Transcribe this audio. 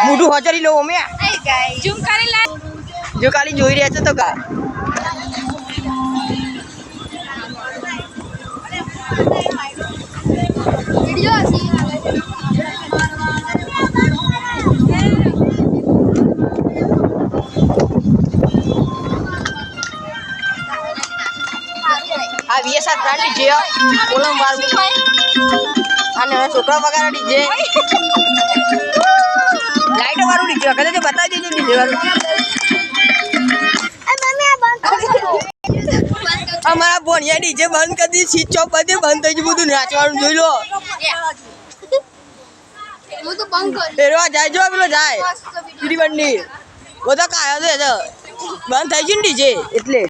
મોટું હજારી લો અમે જો કાલી જોઈ રહ્યા છો તો કા આ વીએસઆર બ્રાન્ડ ડીજે કોલમ વાળું અને છોકરા વગાડે ડીજે લાઈટ વાળું ડીજે કદાચ બતાવી દેજો ડીજે વાળું અમારા ભોણિયા ડીજે બંધ કરી દી સ્વિચ ઓફ બધે બંધ થઈ ગયું બધું નાચવાનું જોઈ લો એરવા જાય જો પેલો જાય શ્રી મંદિર બધા કાયો છે બંધ થઈ ગયું ને ડીજે એટલે